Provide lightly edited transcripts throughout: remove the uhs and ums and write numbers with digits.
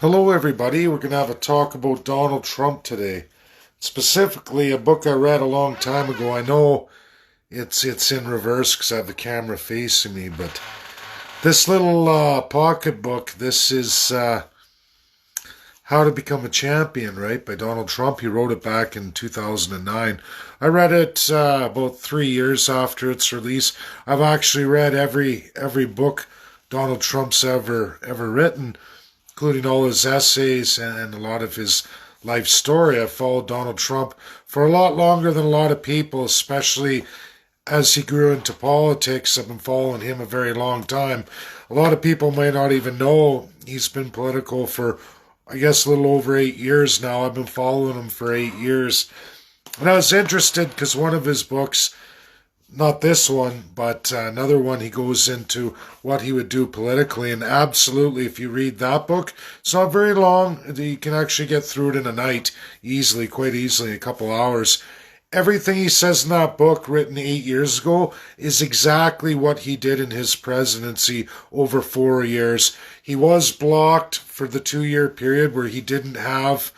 Hello, everybody. We're going to have a talk about Donald Trump today. Specifically, a book I read a long time ago. I know it's in reverse because I have the camera facing me, but this little pocket book, this is How to Become a Champion, right, by Donald Trump. He wrote it back in 2009. I read it about 3 years after its release. I've actually read every book Donald Trump's ever written, including all his essays and a lot of his life story. I've followed Donald Trump for a lot longer than a lot of people, especially as he grew into politics. I've been following him a very long time. A lot of people may not even know he's been political for, I guess, a little over 8 years now. I've been following him for 8 years. And I was interested because one of his books, not this one, but another one, he goes into what he would do politically. And absolutely, if you read that book, it's not very long. You can actually get through it in a night easily, quite easily, a couple hours. Everything he says in that book, written 8 years ago, is exactly what he did in his presidency over 4 years. He was blocked for the 2 year period where he didn't have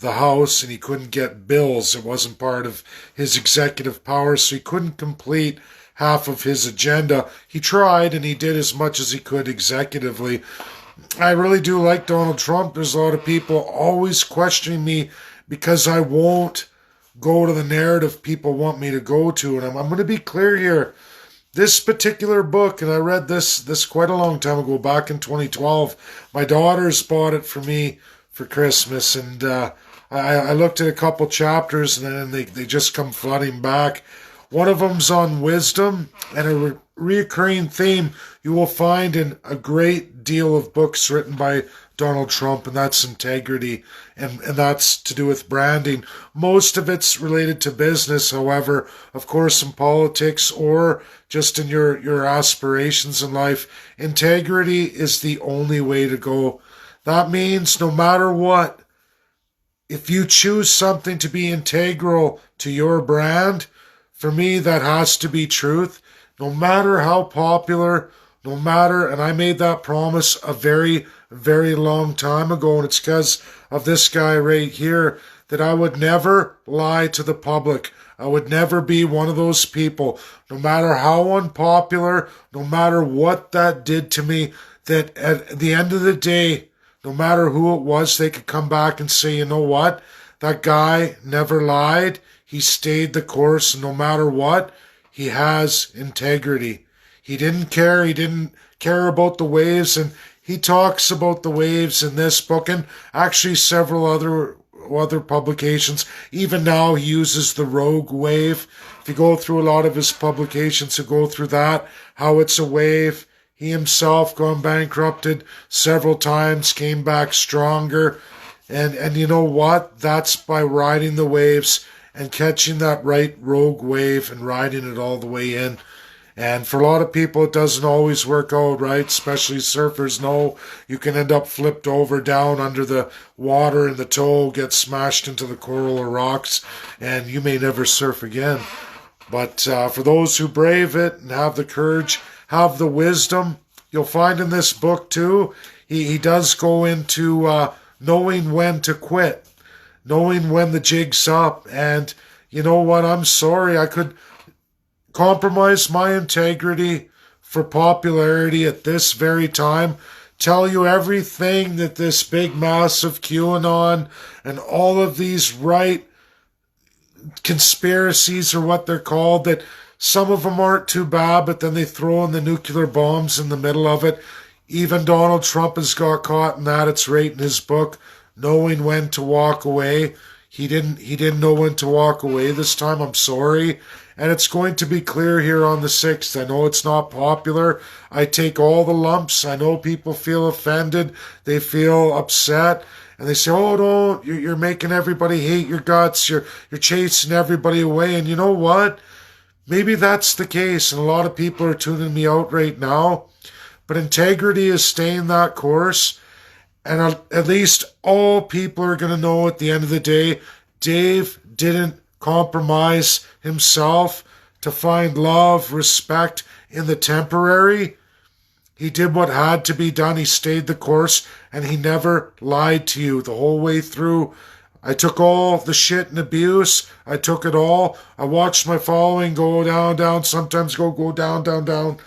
the House and he couldn't get bills. It wasn't part of his executive powers, so he couldn't complete half of his agenda. He tried and he did as much as he could executively. I really do like Donald Trump. There's a lot of people always questioning me because I won't go to the narrative people want me to go to. And I'm going to be clear here. This particular book, and I read this quite a long time ago, back in 2012. My daughters bought it for me for Christmas, and I looked at a couple chapters, and then they just come flooding back. One of them's on wisdom, and a reoccurring theme you will find in a great deal of books written by Donald Trump, and that's integrity, and that's to do with branding. Most of it's related to business, however, of course, in politics or just in your aspirations in life, integrity is the only way to go. That means no matter what, if you choose something to be integral to your brand, for me, that has to be truth. No matter how popular, no matter, and I made that promise a very, very long time ago, and it's because of this guy right here, that I would never lie to the public. I would never be one of those people, no matter how unpopular, no matter what that did to me, that at the end of the day, no matter who it was, they could come back and say, you know what? That guy never lied. He stayed the course. And no matter what, he has integrity. He didn't care. He didn't care about the waves. And he talks about the waves in this book and actually several other publications. Even now, he uses the rogue wave. If you go through a lot of his publications, you go through that, how it's a wave. He himself gone bankrupted several times, came back stronger. And you know what? That's by riding the waves and catching that right rogue wave and riding it all the way in. And for a lot of people, it doesn't always work out, right? Especially surfers know you can end up flipped over down under the water and the toe gets smashed into the coral or rocks, and you may never surf again. But for those who brave it and have the courage, have the wisdom, you'll find in this book too, he does go into knowing when to quit, knowing when the jig's up. And you know what? I'm sorry. I could compromise my integrity for popularity at this very time, tell you everything that this big massive QAnon and all of these right conspiracies or what they're called, that some of them aren't too bad, but then they throw in the nuclear bombs in the middle of it. Even Donald Trump has got caught in that. It's right in his book, knowing when to walk away. He didn't know when to walk away this time. I'm sorry. And it's going to be clear here on the 6th. I know it's not popular. I take all the lumps. I know people feel offended. They feel upset. And they say, oh, no, you're making everybody hate your guts. You're chasing everybody away. And you know what? Maybe that's the case. And a lot of people are tuning me out right now. But integrity is staying that course. And at least all people are going to know at the end of the day, Dave didn't compromise himself to find love, respect in the temporary. He did what had to be done. He stayed the course, and he never lied to you the whole way through. I took all the shit and abuse. I took it all. I watched my following go down, down, sometimes go down, down, down.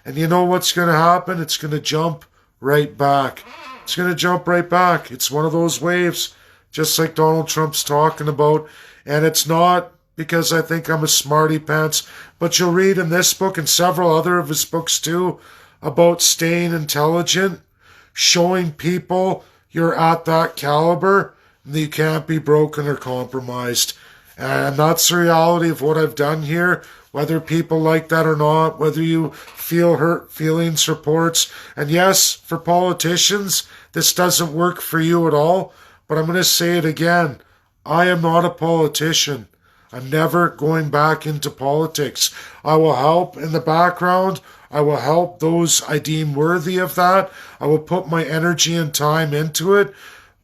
And you know what's going to happen? It's going to jump right back. It's going to jump right back. It's one of those waves, just like Donald Trump's talking about. And it's not because I think I'm a smarty pants, but you'll read in this book and several other of his books too about staying intelligent, showing people you're at that caliber, and that you can't be broken or compromised. And that's the reality of what I've done here, whether people like that or not, whether you feel hurt feelings, reports. And yes, for politicians, this doesn't work for you at all, but I'm going to say it again. I am not a politician. I'm never going back into politics. I will help in the background. I will help those I deem worthy of that. I will put my energy and time into it.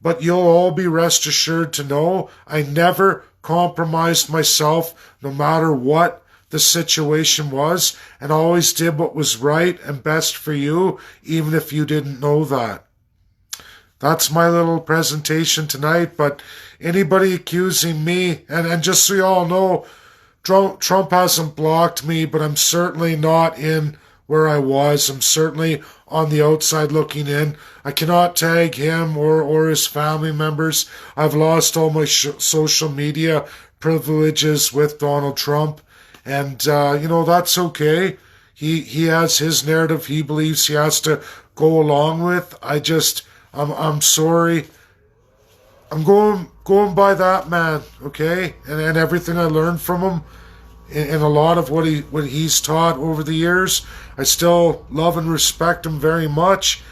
But you'll all be rest assured to know I never compromised myself no matter what the situation was, and always did what was right and best for you, even if you didn't know that. That's my little presentation tonight, but anybody accusing me, and just so you all know, Trump hasn't blocked me, but I'm certainly not in where I was. I'm certainly on the outside looking in. I cannot tag him or his family members. I've lost all my social media privileges with Donald Trump, and that's okay. He has his narrative he believes he has to go along with. I'm sorry. I'm going by that man, okay? And everything I learned from him, and a lot of what he's taught over the years, I still love and respect him very much.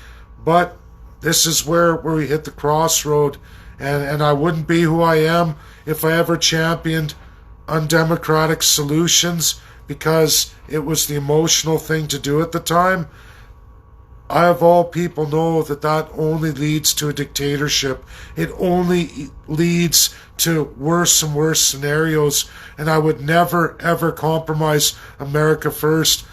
But this is where we hit the crossroad, and I wouldn't be who I am if I ever championed undemocratic solutions because it was the emotional thing to do at the time. I, of all people, know that only leads to a dictatorship. It only leads to worse and worse scenarios, and I would never, ever compromise America first.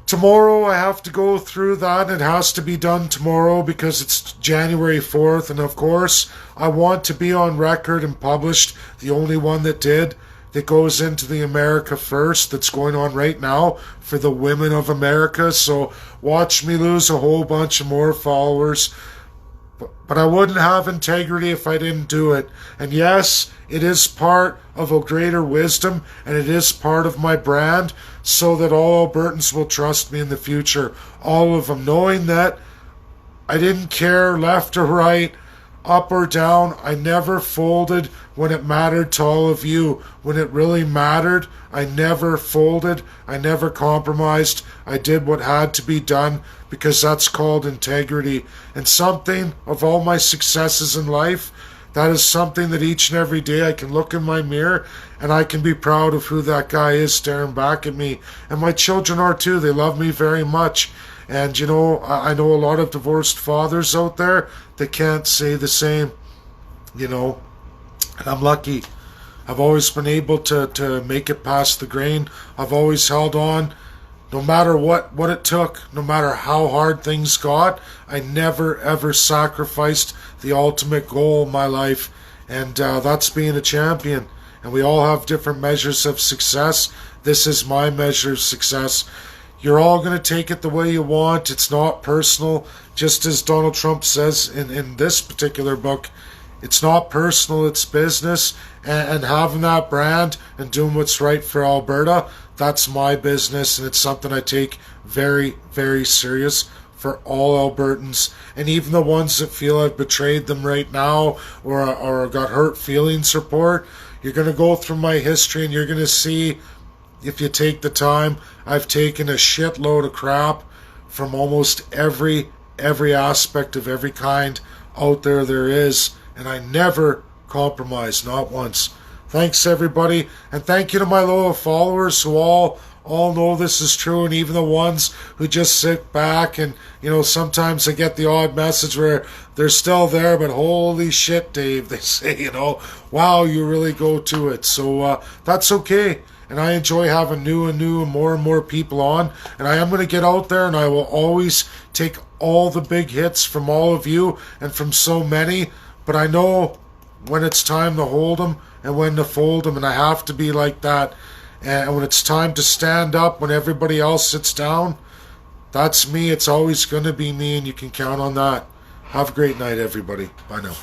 Tomorrow I have to go through that, and it has to be done tomorrow because it's January 4th, and of course, I want to be on record and published, the only one that did, that goes into the America First that's going on right now for the women of America. So watch me lose a whole bunch of more followers. But I wouldn't have integrity if I didn't do it. And yes, it is part of a greater wisdom, and it is part of my brand, so that all Albertans will trust me in the future. All of them, knowing that I didn't care left or right, up or down. I never folded when it mattered to all of you. When it really mattered, I never folded. I never compromised. I did what had to be done because that's called integrity. And something of all my successes in life, that is something that each and every day I can look in my mirror and I can be proud of who that guy is staring back at me. And my children are too. They love me very much. And, I know a lot of divorced fathers out there that can't say the same, And I'm lucky. I've always been able to make it past the grain. I've always held on, no matter what it took, no matter how hard things got. I never, ever sacrificed the ultimate goal in my life, and that's being a champion. And we all have different measures of success. This is my measure of success. You're all going to take it the way you want. It's not personal. Just as Donald Trump says in this particular book, it's not personal, it's business. And having that brand and doing what's right for Alberta, that's my business. And it's something I take very, very serious for all Albertans. And even the ones that feel I've betrayed them right now or got hurt feelings report, you're going to go through my history and you're going to see, if you take the time, I've taken a shitload of crap from almost every aspect of every kind out there is, and I never compromise, not once. Thanks everybody, and thank you to my loyal followers who all know this is true, and even the ones who just sit back and, sometimes I get the odd message where they're still there, but holy shit, Dave, they say, wow, you really go to it. So that's okay. and I enjoy having new and more people on. And I am going to get out there, and I will always take all the big hits from all of you and from so many. But I know when it's time to hold them and when to fold them, and I have to be like that. And when it's time to stand up when everybody else sits down, that's me. It's always going to be me, and you can count on that. Have a great night, everybody. Bye now.